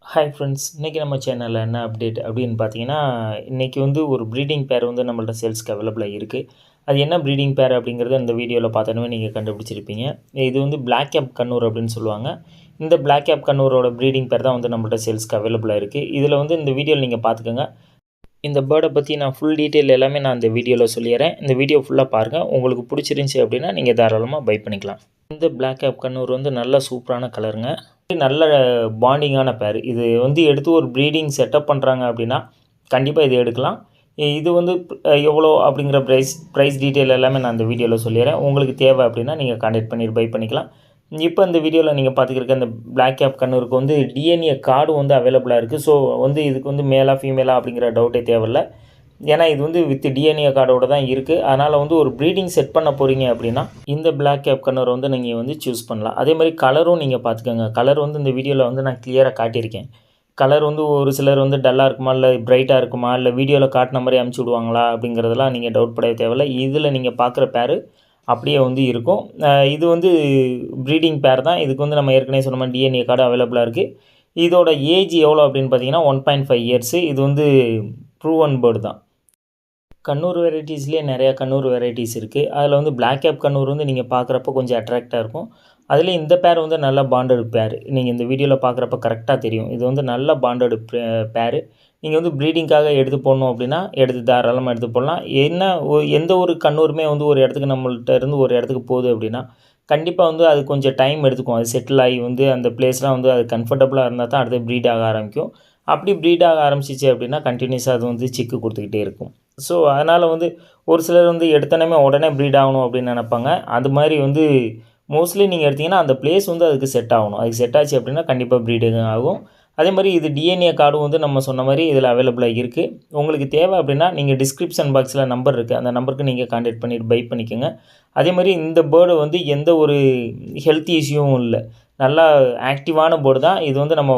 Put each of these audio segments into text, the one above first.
Hi friends, இன்றைக்கி நம்ம சேனலில் என்ன அப்டேட் அப்படின்னு பார்த்தீங்கன்னா, இன்றைக்கி வந்து ஒரு ப்ரீடிங் பேர் வந்து நம்மள்ட்ட சேல்ஸ்க்கு அவைலபிளாக இருக்குது. அது என்ன ப்ரீடிங் பேர் அப்படிங்கிறத இந்த வீடியோவில் பார்த்தோன்னே நீங்கள் கண்டுபிடிச்சிருப்பீங்க. இது வந்து பிளாக் கேப் கண்ணூர் அப்படின்னு சொல்லுவாங்க. இந்த பிளாக் கேப் கண்ணூரோட ப்ரீடிங் பேர் தான் வந்து நம்மள்ட்ட சேல்ஸ்க்கு அவைலபிளாக இருக்குது. இதில் வந்து இந்த வீடியோவில் நீங்கள் பார்த்துக்கோங்க. இந்த பேர்டை பற்றி நான் ஃபுல் டீட்டெயில் எல்லாமே நான் இந்த வீடியோவில் சொல்லிடுறேன். இந்த வீடியோ ஃபுல்லாக பாருங்கள். உங்களுக்கு பிடிச்சிருந்துச்சி அப்படின்னா நீங்கள் தாராளமாக பை பண்ணிக்கலாம். இந்த பிளாக் கேப் கண்ணூர் வந்து நல்ல சூப்பரான கலருங்க. நல்ல பாண்டிங்கான பேர். இது வந்து எடுத்து ஒரு ப்ரீடிங் செட்டப் பண்ணுறாங்க அப்படின்னா கண்டிப்பாக இது எடுக்கலாம். இது வந்து எவ்வளோ அப்படிங்கிற ப்ரைஸ் டீட்டெயில் எல்லாமே நான் இந்த வீடியோவில் சொல்லிடுறேன். உங்களுக்கு தேவை அப்படின்னா நீங்கள் கான்டாக்ட் பண்ணி பை பண்ணிக்கலாம். இப்போ இந்த வீடியோவில் நீங்கள் பார்த்துக்கிருக்க இந்த பிளாக் கேப் கண்ணூருக்கு வந்து டிஎன்ஏ கார்டும் வந்து அவைலபிளாக இருக்குது. ஸோ வந்து இதுக்கு வந்து மேலா ஃபீமேலா அப்படிங்கிற டவுட்டே தேவையில்லை. ஏன்னா இது வந்து வித் டிஎன்ஏ கார்டோடு தான் இருக்குது. அதனால் வந்து ஒரு ப்ரீடிங் செட் பண்ண போகிறீங்க அப்படின்னா இந்த பிளாக் கேப் கண்ணூரை வந்து நீங்கள் வந்து சூஸ் பண்ணலாம். அதே மாதிரி கலரும் நீங்கள் பார்த்துக்கோங்க. கலர் வந்து இந்த வீடியோவில் வந்து நான் கிளியராக காட்டியிருக்கேன். கலர் வந்து ஒரு சிலர் வந்து டல்லாக இருக்குமா, இல்லை பிரைட்டாக இருக்குமா, இல்லை வீடியோவில் காட்டின மாதிரி அமுச்சு விடுவாங்களா அப்படிங்கிறதெல்லாம் நீங்கள் டவுட் படவே தேவையில்லை. இதில் நீங்கள் பார்க்குற பேர் அப்படியே வந்து இருக்கும். இது வந்து ப்ரீடிங் பேர் தான். இதுக்கு வந்து நம்ம ஏற்கனவே சொன்ன மாதிரி டிஎன்ஏ கார்டு அவைலபிளாக இருக்குது. இதோட ஏஜ் எவ்வளோ அப்படின்னு பார்த்தீங்கன்னா 1.5 இயர்ஸு. இது வந்து ப்ரூவன் பேர்டு தான். கண்ணூர் வெரைட்டிஸ்லேயே நிறையா கண்ணூர் வெரைட்டிஸ் இருக்குது. அதில் வந்து பிளாக் கேப் கண்ணூர் வந்து நீங்கள் பார்க்குறப்ப கொஞ்சம் அட்ராக்டாக இருக்கும். அதில் இந்த பேர் வந்து நல்ல பாண்டடு பேர். நீங்கள் இந்த வீடியோவில் பார்க்குறப்ப கரெக்டாக தெரியும். இது வந்து நல்ல பாண்டடு பேர். நீங்கள் வந்து ப்ரீடிங்காக எடுத்து போடணும் அப்படின்னா எடுத்து தாராளமாக எடுத்து போடலாம். எந்த ஒரு கண்ணூருமே வந்து ஒரு இடத்துக்கு நம்மள்ட்ட இருந்து ஒரு இடத்துக்கு போகுது அப்படின்னா கண்டிப்பாக வந்து அது கொஞ்சம் டைம் எடுத்துக்கும். அது செட்டில் ஆகி வந்து அந்த பிளேஸ்லாம் வந்து அது கம்ஃபர்டபுளாக இருந்தால் தான் அடுத்து ப்ரீட் ஆக ஆரம்பிக்கும். அப்படி ப்ரீட் ஆக ஆரம்பிச்சிச்சு அப்படின்னா கண்டினியூஸாக அது வந்து சிக்கு கொடுத்துக்கிட்டே இருக்கும். ஸோ அதனால் வந்து ஒரு சிலர் வந்து எடுத்தோன்னே உடனே ப்ரீட் ஆகணும் அப்படின்னு நினைப்பாங்க. அது மாதிரி வந்து மோஸ்ட்லி நீங்கள் எடுத்திங்கன்னா அந்த பிளேஸ் வந்து அதுக்கு செட் ஆகணும். அதுக்கு செட் ஆச்சு அப்படின்னா கண்டிப்பாக ப்ரீடிங் ஆகும். அதே மாதிரி இது டிஎன்ஏ கார்டும் வந்து நம்ம சொன்ன மாதிரி இதில் அவைலபிளாக இருக்குது. உங்களுக்கு தேவை அப்படின்னா நீங்கள் டிஸ்கிரிப்ஷன் பாக்ஸில் நம்பர் இருக்குது. அந்த நம்பருக்கு நீங்கள் கான்டாக்ட் பண்ணிவிட்டு பை பண்ணிக்கோங்க. அதே மாதிரி இந்த பேர்டு வந்து எந்த ஒரு ஹெல்த் இஷ்யூவும் இல்லை. நல்லா ஆக்டிவான பேர்டு தான். இது வந்து நம்ம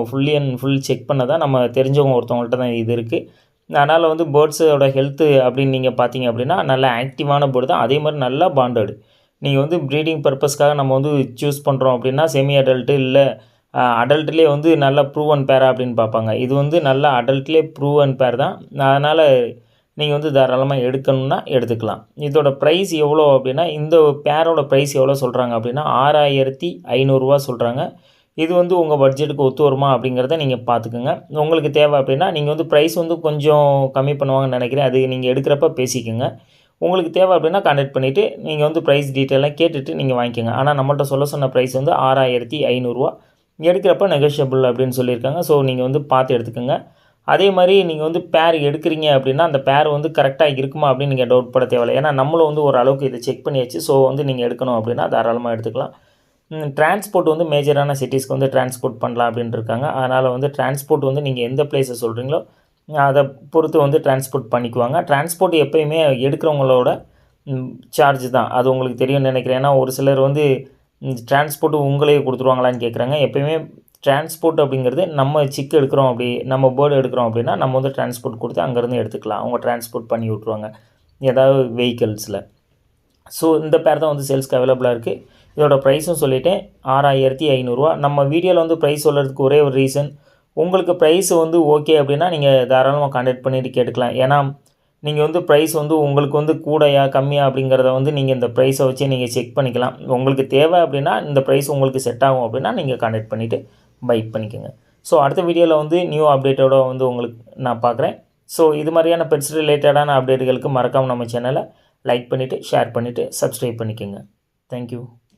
ஃபுல் செக் பண்ண தான் நம்ம தெரிஞ்சவங்க ஒருத்தவங்கள்ட்ட தான் இது இருக்குது. அதனால் வந்து பேர்ட்ஸோட ஹெல்த்து அப்படின்னு நீங்கள் பார்த்தீங்க அப்படின்னா நல்ல ஆக்டிவான பேர்டு தான். அதே மாதிரி நல்லா பாண்டடு. நீங்கள் வந்து ப்ரீடிங் பர்பஸ்க்காக நம்ம வந்து சூஸ் பண்ணுறோம் அப்படின்னா செமி அடல்ட்டு இல்லை அடல்ட்லேயே வந்து நல்ல ப்ரூவன் பேரா அப்படின்னு பார்ப்பாங்க. இது வந்து நல்ல அடல்ட்லேயே ப்ரூவன் பேர் தான். அதனால் நீங்கள் வந்து தாராளமாக எடுக்கணும்னா எடுத்துக்கலாம். இதோட ப்ரைஸ் எவ்வளோ அப்படின்னா இந்த பேரோட ப்ரைஸ் எவ்வளோ சொல்கிறாங்க அப்படின்னா 6500 சொல்கிறாங்க. இது வந்து உங்கள் பட்ஜெட்டுக்கு ஒத்து வருமா அப்படிங்கிறத நீங்கள் பார்த்துக்குங்க. உங்களுக்கு தேவை அப்படின்னா நீங்கள் வந்து ப்ரைஸ் வந்து கொஞ்சம் கம்மி பண்ணுவாங்கன்னு நினைக்கிறேன். அது நீங்கள் எடுக்கிறப்ப பேசிக்கோங்க. உங்களுக்கு தேவை அப்படின்னா கான்டாக்ட் பண்ணிவிட்டு நீங்கள் வந்து ப்ரைஸ் டீட்டெயிலாம் கேட்டுட்டு நீங்கள் வாங்கிக்கோங்க. ஆனால் நம்மள்ட்ட சொன்ன ப்ரைஸ் வந்து 6500 எடுக்கிறப்ப நெகோஷியபிள் அப்படின்னு சொல்லியிருக்காங்க. ஸோ நீங்கள் வந்து பார்த்து எடுத்துக்கோங்க. அதே மாதிரி நீங்கள் வந்து பேர் எடுக்கிறீங்க அப்படின்னா அந்த பேர் வந்து கரெக்டாக இருக்குமா அப்படின்னு நீங்கள் டவுட் பட தேவையில்லை. ஏன்னா நம்மளும் வந்து ஓரளவுக்கு இதை செக் பண்ணியாச்சு. ஸோ வந்து நீங்கள் எடுக்கணும் அப்படின்னா தாராளமாக எடுத்துக்கலாம். டிரான்ஸ்போர்ட் வந்து மேஜரான சிட்டிஸ்க்கு வந்து டிரான்ஸ்போர்ட் பண்ணலாம் அப்படின்ட்டு இருக்காங்க. அதனால் வந்து டிரான்ஸ்போர்ட் வந்து நீங்கள் எந்த பிளேஸை சொல்கிறீங்களோ அதை பொறுத்து வந்து டிரான்ஸ்போர்ட் பண்ணிக்குவாங்க. டிரான்ஸ்போர்ட் எப்போயுமே எடுக்கிறவங்களோட சார்ஜ் தான். அது உங்களுக்கு தெரியும்னு நினைக்கிறேன். ஏன்னா ஒரு சிலர் வந்து டிரான்ஸ்போர்ட்டு உங்களே கொடுத்துருவாங்களான்னு கேட்குறாங்க. எப்போயுமே டிரான்ஸ்போர்ட் அப்படிங்கிறது நம்ம சிக்கு எடுக்கிறோம் நம்ம பேர்டு எடுக்கிறோம் அப்படின்னா நம்ம வந்து டிரான்ஸ்போர்ட் கொடுத்து அங்கேருந்து எடுத்துக்கலாம். அவங்க டிரான்ஸ்போர்ட் பண்ணி விட்ருவாங்க ஏதாவது வெஹிக்கிள்ஸில். ஸோ இந்த பேர் தான் வந்து சேல்ஸ்க்கு அவைலபிளாக இருக்குது. இதோட ப்ரைஸும் சொல்லிவிட்டேன் 6500. நம்ம வீடியோவில் வந்து ப்ரைஸ் சொல்கிறதுக்கு ஒரே ஒரு ரீசன், உங்களுக்கு ப்ரைஸ் வந்து ஓகே அப்படின்னா நீங்கள் தாராளமாக கான்டாக்ட் பண்ணிவிட்டு கேட்டுக்கலாம். ஏன்னா நீங்கள் வந்து ப்ரைஸ் வந்து உங்களுக்கு வந்து கூடையா கம்மியா அப்படிங்கிறத வந்து நீங்கள் இந்த ப்ரைஸை வச்சு நீங்கள் செக் பண்ணிக்கலாம். உங்களுக்கு தேவை அப்படின்னா இந்த ப்ரைஸ் உங்களுக்கு செட் ஆகும் அப்படின்னா நீங்கள் கான்டாக்ட் பண்ணிவிட்டு பை பண்ணிக்கோங்க. ஸோ அடுத்த வீடியோவில் வந்து நியூ அப்டேட்டோட வந்து உங்களுக்கு நான் பார்க்குறேன். ஸோ இது மாதிரியான பெட்ஸ் ரிலேட்டடான அப்டேட்டுகளுக்கு மறக்காமல் நம்ம சேனலை லைக் பண்ணிவிட்டு ஷேர் பண்ணிவிட்டு சப்ஸ்கிரைப் பண்ணிக்கோங்க. தேங்க்யூ.